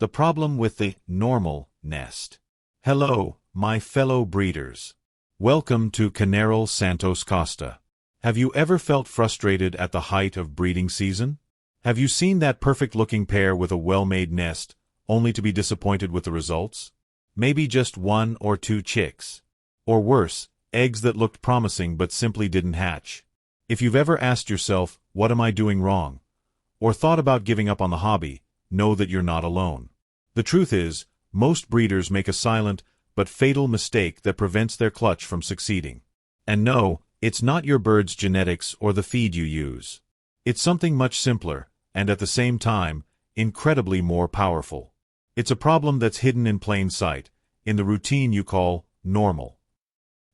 The problem with the normal nest. Hello, my fellow breeders. Welcome to Canary Santos Costa. Have you ever felt frustrated at the height of breeding season? Have you seen that perfect-looking pair with a well-made nest, only to be disappointed with the results? Maybe just one or two chicks. Or worse, eggs that looked promising but simply didn't hatch. If you've ever asked yourself, what am I doing wrong? Or thought about giving up on the hobby, know that you're not alone. The truth is, most breeders make a silent but fatal mistake that prevents their clutch from succeeding. And no, it's not your bird's genetics or the feed you use. It's something much simpler, and at the same time, incredibly more powerful. It's a problem that's hidden in plain sight, in the routine you call normal.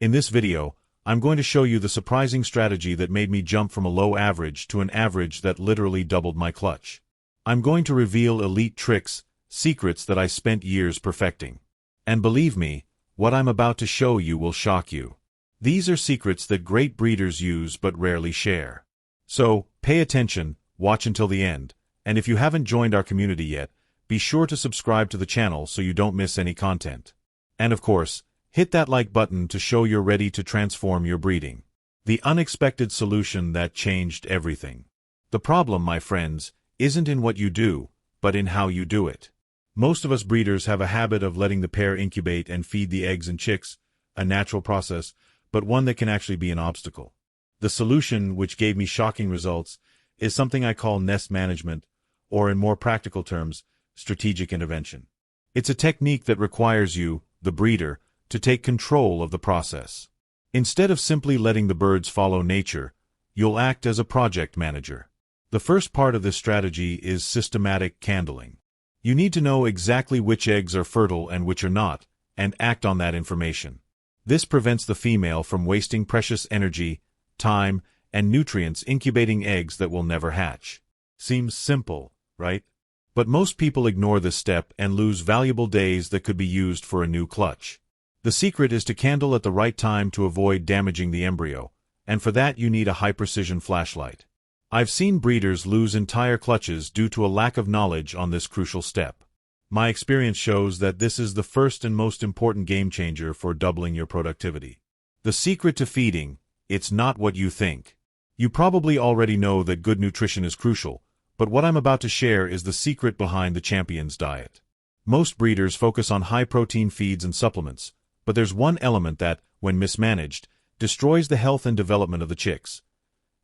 In this video, I'm going to show you the surprising strategy that made me jump from a low average to an average that literally doubled my clutch. I'm going to reveal elite tricks, secrets that I spent years perfecting. And believe me, what I'm about to show you will shock you. These are secrets that great breeders use but rarely share. So, pay attention, watch until the end, and if you haven't joined our community yet, be sure to subscribe to the channel so you don't miss any content. And of course, hit that like button to show you're ready to transform your breeding. The unexpected solution that changed everything. The problem, my friends, isn't in what you do, but in how you do it. Most of us breeders have a habit of letting the pair incubate and feed the eggs and chicks, a natural process, but one that can actually be an obstacle. The solution, which gave me shocking results, is something I call nest management, or in more practical terms, strategic intervention. It's a technique that requires you, the breeder, to take control of the process. Instead of simply letting the birds follow nature, you'll act as a project manager. The first part of this strategy is systematic candling. You need to know exactly which eggs are fertile and which are not, and act on that information. This prevents the female from wasting precious energy, time, and nutrients incubating eggs that will never hatch. Seems simple, right? But most people ignore this step and lose valuable days that could be used for a new clutch. The secret is to candle at the right time to avoid damaging the embryo, and for that you need a high-precision flashlight. I've seen breeders lose entire clutches due to a lack of knowledge on this crucial step. My experience shows that this is the first and most important game changer for doubling your productivity. The secret to feeding: it's not what you think. You probably already know that good nutrition is crucial, but what I'm about to share is the secret behind the champion's diet. Most breeders focus on high-protein feeds and supplements, but there's one element that, when mismanaged, destroys the health and development of the chicks: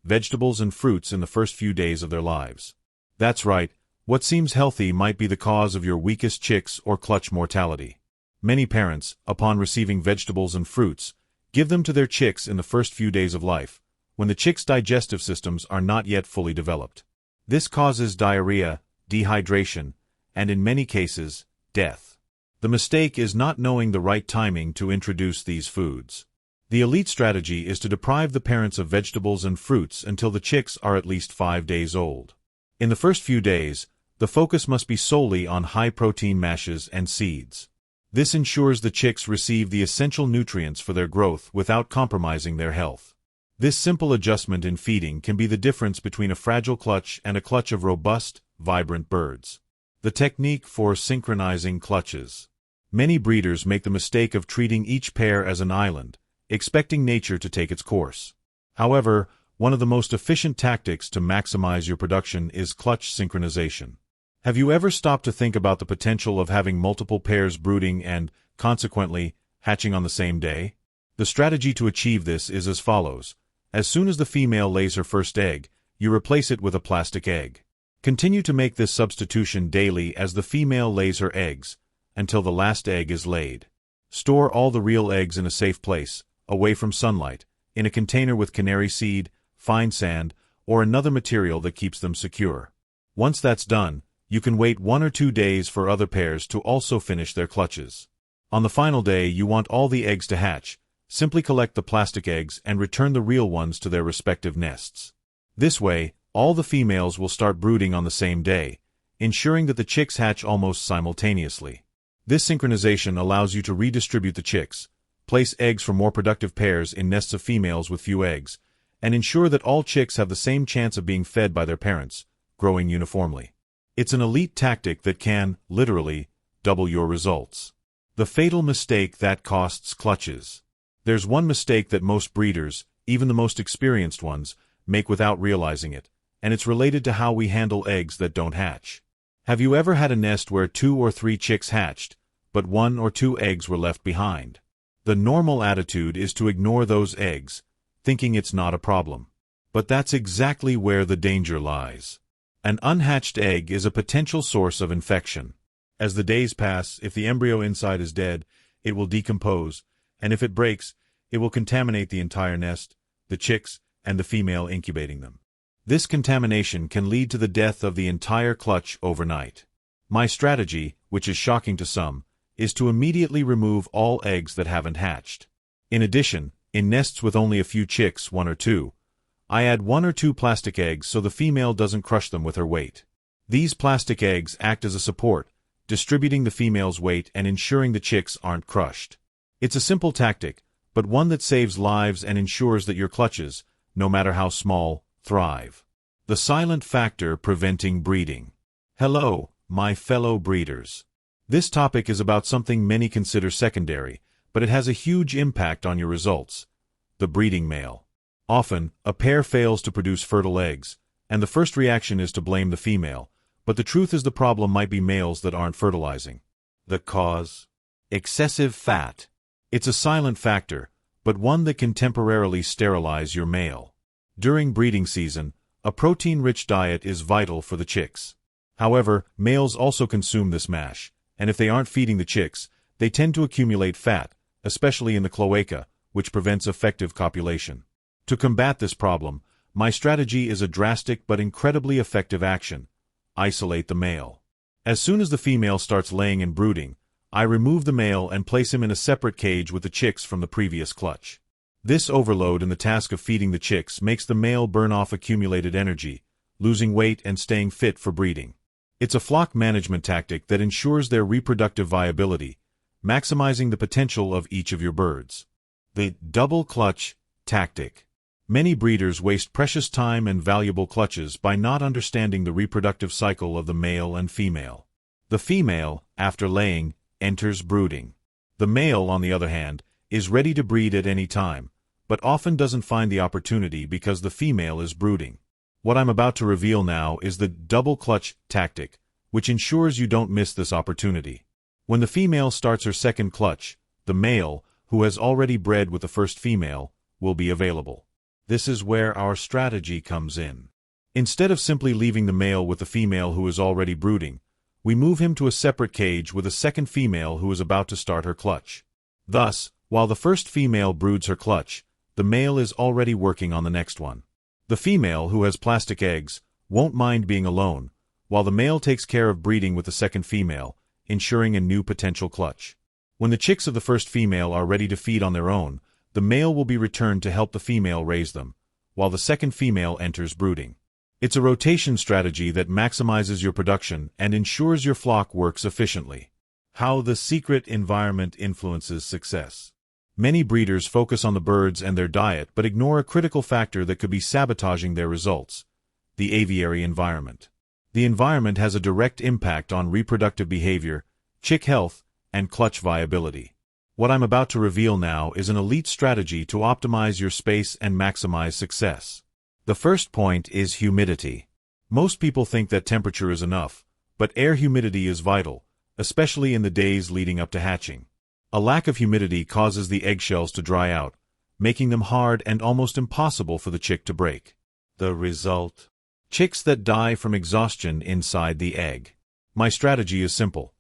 vegetables and fruits in the first few days of their lives. That's right, what seems healthy might be the cause of your weakest chicks or clutch mortality. Many parents, upon receiving vegetables and fruits, give them to their chicks in the first few days of life, when the chicks' digestive systems are not yet fully developed. This causes diarrhea, dehydration, and in many cases, death. The mistake is not knowing the right timing to introduce these foods. The elite strategy is to deprive the parents of vegetables and fruits until the chicks are at least 5 days old. In the first few days, the focus must be solely on high-protein mashes and seeds. This ensures the chicks receive the essential nutrients for their growth without compromising their health. This simple adjustment in feeding can be the difference between a fragile clutch and a clutch of robust, vibrant birds. The technique for synchronizing clutches. Many breeders make the mistake of treating each pair as an island, expecting nature to take its course. However, one of the most efficient tactics to maximize your production is clutch synchronization. Have you ever stopped to think about the potential of having multiple pairs brooding and, consequently, hatching on the same day? The strategy to achieve this is as follows. As soon as the female lays her first egg, you replace it with a plastic egg. Continue to make this substitution daily as the female lays her eggs, until the last egg is laid. Store all the real eggs in a safe place, away from sunlight, in a container with canary seed, fine sand, or another material that keeps them secure. Once that's done, you can wait 1 or 2 days for other pairs to also finish their clutches. On the final day you want all the eggs to hatch. Simply collect the plastic eggs and return the real ones to their respective nests. This way, all the females will start brooding on the same day, ensuring that the chicks hatch almost simultaneously. This synchronization allows you to redistribute the chicks, place eggs for more productive pairs in nests of females with few eggs, and ensure that all chicks have the same chance of being fed by their parents, growing uniformly. It's an elite tactic that can, literally, double your results. The fatal mistake that costs clutches. There's one mistake that most breeders, even the most experienced ones, make without realizing it, and it's related to how we handle eggs that don't hatch. Have you ever had a nest where 2 or 3 chicks hatched, but 1 or 2 eggs were left behind? The normal attitude is to ignore those eggs, thinking it's not a problem. But that's exactly where the danger lies. An unhatched egg is a potential source of infection. As the days pass, if the embryo inside is dead, it will decompose, and if it breaks, it will contaminate the entire nest, the chicks, and the female incubating them. This contamination can lead to the death of the entire clutch overnight. My strategy, which is shocking to some, is to immediately remove all eggs that haven't hatched. In addition, in nests with only a few chicks, 1 or 2, I add 1 or 2 plastic eggs so the female doesn't crush them with her weight. These plastic eggs act as a support, distributing the female's weight and ensuring the chicks aren't crushed. It's a simple tactic, but one that saves lives and ensures that your clutches, no matter how small, thrive. The silent factor preventing breeding. Hello, my fellow breeders. This topic is about something many consider secondary, but it has a huge impact on your results: the breeding male. Often, a pair fails to produce fertile eggs, and the first reaction is to blame the female, but the truth is the problem might be males that aren't fertilizing. The cause? Excessive fat. It's a silent factor, but one that can temporarily sterilize your male. During breeding season, a protein-rich diet is vital for the chicks. However, males also consume this mash, and if they aren't feeding the chicks, they tend to accumulate fat, especially in the cloaca, which prevents effective copulation. To combat this problem, my strategy is a drastic but incredibly effective action: isolate the male. As soon as the female starts laying and brooding, I remove the male and place him in a separate cage with the chicks from the previous clutch. This overload in the task of feeding the chicks makes the male burn off accumulated energy, losing weight and staying fit for breeding. It's a flock management tactic that ensures their reproductive viability, maximizing the potential of each of your birds. The double clutch tactic. Many breeders waste precious time and valuable clutches by not understanding the reproductive cycle of the male and female. The female, after laying, enters brooding. The male, on the other hand, is ready to breed at any time, but often doesn't find the opportunity because the female is brooding. What I'm about to reveal now is the double clutch tactic, which ensures you don't miss this opportunity. When the female starts her second clutch, the male, who has already bred with the first female, will be available. This is where our strategy comes in. Instead of simply leaving the male with the female who is already brooding, we move him to a separate cage with a second female who is about to start her clutch. Thus, while the first female broods her clutch, the male is already working on the next one. The female, who has plastic eggs, won't mind being alone, while the male takes care of breeding with the second female, ensuring a new potential clutch. When the chicks of the first female are ready to feed on their own, the male will be returned to help the female raise them, while the second female enters brooding. It's a rotation strategy that maximizes your production and ensures your flock works efficiently. How the secret environment influences success. Many breeders focus on the birds and their diet but ignore a critical factor that could be sabotaging their results: the aviary environment. The environment has a direct impact on reproductive behavior, chick health, and clutch viability. What I'm about to reveal now is an elite strategy to optimize your space and maximize success. The first point is humidity. Most people think that temperature is enough, but air humidity is vital, especially in the days leading up to hatching. A lack of humidity causes the eggshells to dry out, making them hard and almost impossible for the chick to break. The result? Chicks that die from exhaustion inside the egg. My strategy is simple.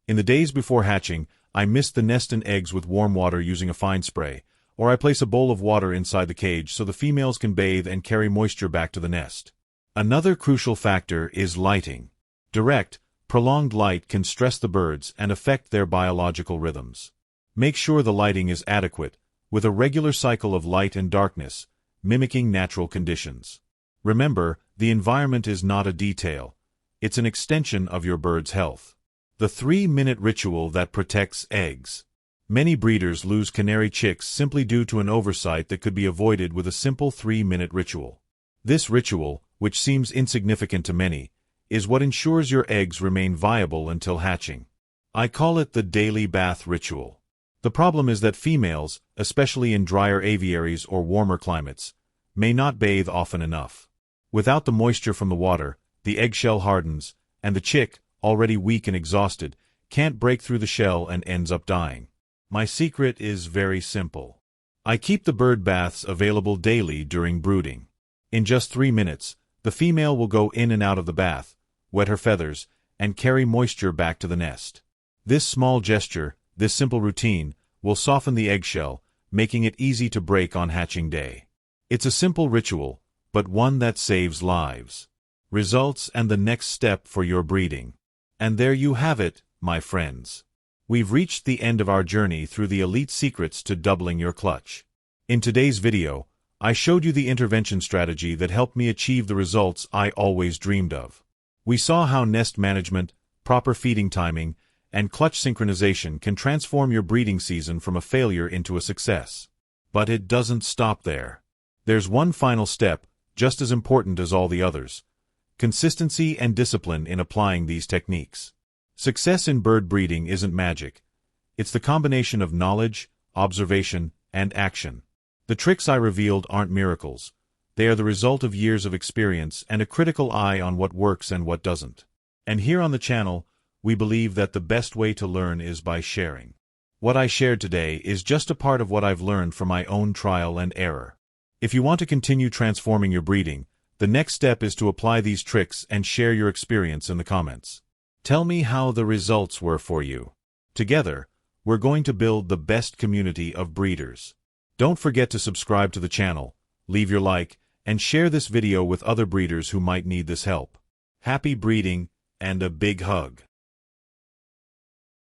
In the days before hatching, I mist the nest and eggs with warm water using a fine spray, or I place a bowl of water inside the cage so the females can bathe and carry moisture back to the nest. Another crucial factor is lighting. Direct, prolonged light can stress the birds and affect their biological rhythms. Make sure the lighting is adequate, with a regular cycle of light and darkness, mimicking natural conditions. Remember, the environment is not a detail. It's an extension of your bird's health. The 3-minute ritual that protects eggs. Many breeders lose canary chicks simply due to an oversight that could be avoided with a simple 3-minute ritual. This ritual, which seems insignificant to many, is what ensures your eggs remain viable until hatching. I call it the daily bath ritual. The problem is that females, especially in drier aviaries or warmer climates, may not bathe often enough. Without the moisture from the water, the eggshell hardens, and the chick, already weak and exhausted, can't break through the shell and ends up dying. My secret is very simple. I keep the bird baths available daily during brooding. In just 3 minutes, the female will go in and out of the bath, wet her feathers, and carry moisture back to the nest. This small gesture, this simple routine, will soften the eggshell, making it easy to break on hatching day. It's a simple ritual, but one that saves lives. Results and the next step for your breeding. And there you have it, my friends. We've reached the end of our journey through the elite secrets to doubling your clutch. In today's video, I showed you the intervention strategy that helped me achieve the results I always dreamed of. We saw how nest management, proper feeding timing, and clutch synchronization can transform your breeding season from a failure into a success. But it doesn't stop there. There's one final step, just as important as all the others: consistency and discipline in applying these techniques. Success in bird breeding isn't magic. It's the combination of knowledge, observation, and action. The tricks I revealed aren't miracles. They are the result of years of experience and a critical eye on what works and what doesn't. And here on the channel, we believe that the best way to learn is by sharing. What I shared today is just a part of what I've learned from my own trial and error. If you want to continue transforming your breeding, the next step is to apply these tricks and share your experience in the comments. Tell me how the results were for you. Together, we're going to build the best community of breeders. Don't forget to subscribe to the channel, leave your like, and share this video with other breeders who might need this help. Happy breeding, and a big hug.